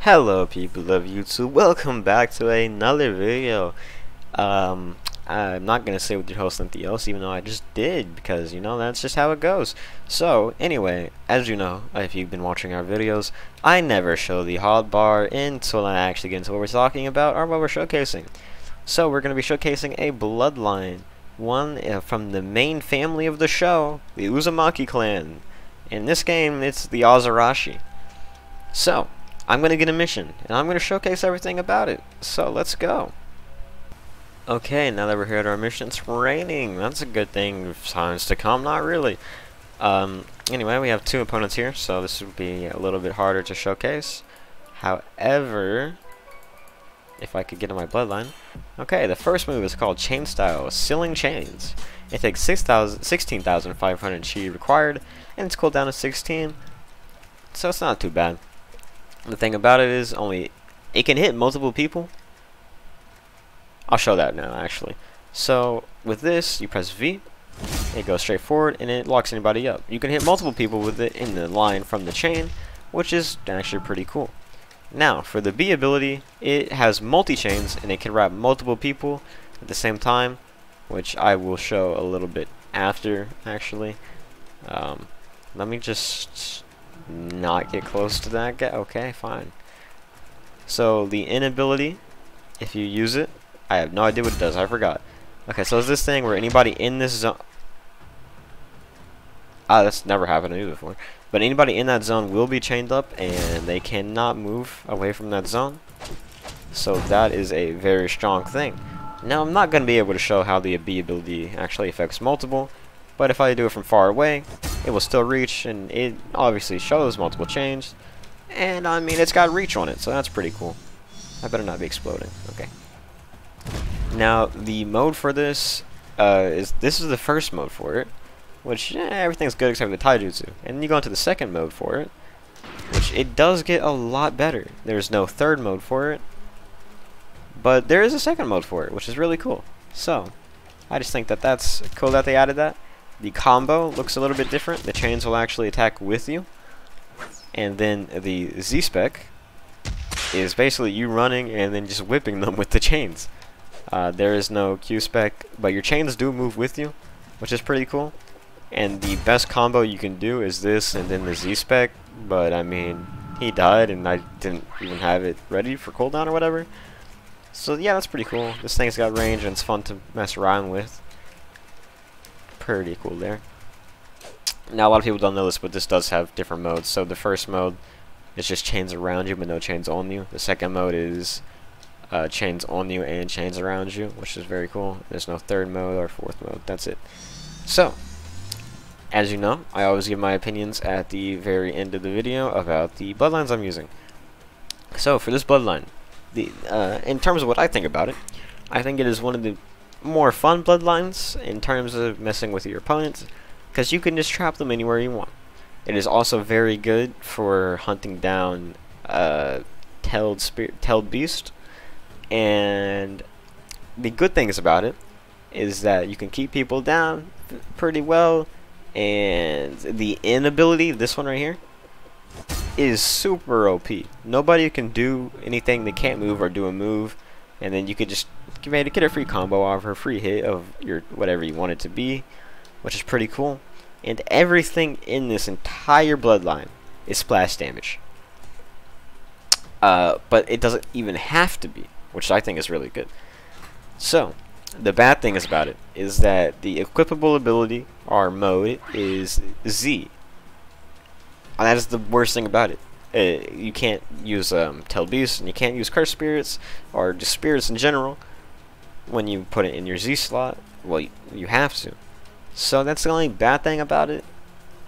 Hello people of YouTube, welcome back to another video. I'm not gonna say with your host something else, even though I just did, because that's just how it goes. So anyway, as you know, if you've been watching our videos, I never show the hotbar until I actually get into what we're talking about or what we're showcasing. So we're gonna be showcasing a Bloodline, one from the main family of the show, the Uzumaki clan. In this game, it's the Azarashi. So I'm going to get a mission, and I'm going to showcase everything about it. So let's go. Okay, now that we're here at our mission, it's raining. That's a good thing. Times to come, not really. Anyway, we have two opponents here, so this would be a little bit harder to showcase. However, if I could get in my bloodline. Okay, the first move is called Chain Style, Sealing Chains. It takes 16,500 chi required, and it's cooldown to 16, so it's not too bad. The thing about it is it can hit multiple people. I'll show that now actually. So with this, you press V, it goes straight forward and it locks anybody up. You can hit multiple people with it in the line from the chain, which is actually pretty cool. Now for the B ability, it has multi-chains and it can wrap multiple people at the same time, which I will show a little bit after actually. Let me just not get close to that guy. Okay, fine. So the inability, if you use it, I have no idea what it does. I forgot. Okay, so it's this thing where anybody in this zone. That's never happened to me before. But anybody in that zone will be chained up, and they cannot move away from that zone. So that is a very strong thing. Now I'm not going to be able to show how the B ability actually affects multiple. But if I do it from far away, it will still reach, and it obviously shows multiple chains. And I mean, it's got reach on it, so that's pretty cool. I better not be exploding. Okay. Now the mode for this is the first mode for it, which everything's good except for the taijutsu. And then you go into the second mode for it, which it does get a lot better. There's no third mode for it, but there is a second mode for it, which is really cool. So I just think that that's cool that they added that. The combo looks a little bit different. The chains will actually attack with you. And then the Z-Spec is basically you running and then just whipping them with the chains. There is no Q-Spec, but your chains do move with you, which is pretty cool. And the best combo you can do is this and then the Z-Spec, but I mean, he died and I didn't even have it ready for cooldown or whatever. So yeah, that's pretty cool. This thing's got range and it's fun to mess around with. Pretty cool there. Now a lot of people don't know this, but this does have different modes. So the first mode is just chains around you but no chains on you. The second mode is chains on you and chains around you, which is very cool. There's no third mode or fourth mode. That's it. So as you know, I always give my opinions at the very end of the video about the bloodlines I'm using. So for this bloodline, in terms of what I think about it, I think it is one of the more fun bloodlines in terms of messing with your opponents, because you can just trap them anywhere you want. It is also very good for hunting down tailed beast, and the good things about it is that you can keep people down pretty well, and the inability, this one right here, is super OP. Nobody can do anything. They can't move or do a move, and then you could just get a free combo off her, free hit of your whatever you want it to be, which is pretty cool. And everything in this entire bloodline is splash damage. But it doesn't even have to be, which I think is really good. So the bad thing about it is that the equipable ability or mode is Z. And that is the worst thing about it. You can't use Tailed Beast, and you can't use Cursed Spirits, or just Spirits in general, when you put it in your Z slot. Well, you have to. So that's the only bad thing about it.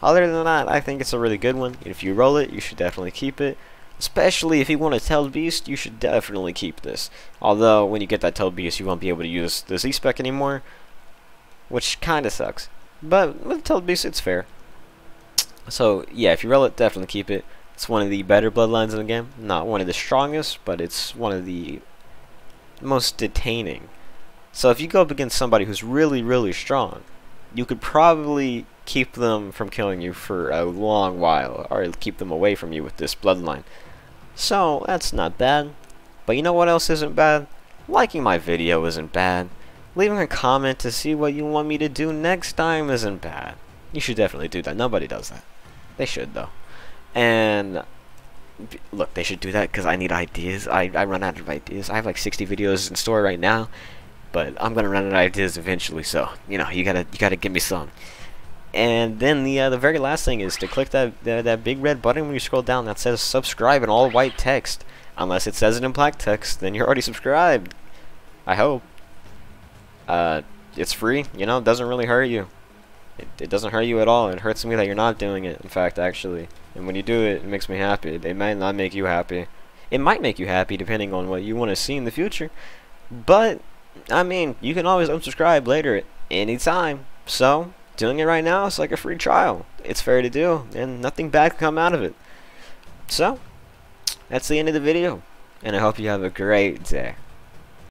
Other than that, I think it's a really good one. If you roll it, you should definitely keep it. Especially if you want a Tailed Beast, you should definitely keep this. Although, when you get that Tailed Beast, you won't be able to use the Z-Spec anymore, which kinda sucks. But with Tailed Beast, it's fair. So yeah, if you roll it, definitely keep it. It's one of the better bloodlines in the game. Not one of the strongest, but it's one of the most detaining. So if you go up against somebody who's really, really strong, you could probably keep them from killing you for a long while, or keep them away from you with this bloodline. So that's not bad. But you know what else isn't bad? Liking my video isn't bad. Leaving a comment to see what you want me to do next time isn't bad. You should definitely do that. Nobody does that. They should though. And look, they should do that because I need ideas. I run out of ideas. I have like 60 videos in store right now, but I'm gonna run out of ideas eventually. So you know, you gotta give me some. And then the very last thing is to click that big red button when you scroll down that says subscribe in all white text. Unless it says it in black text, then you're already subscribed. I hope. It's free. You know, it doesn't really hurt you. It doesn't hurt you at all. It hurts me that you're not doing it. In fact, actually. And when you do it, it makes me happy. It might not make you happy. It might make you happy depending on what you want to see in the future. But, I mean, you can always unsubscribe later anytime. So, doing it right now is like a free trial. It's fair to do, and nothing bad can come out of it. So, that's the end of the video. And I hope you have a great day.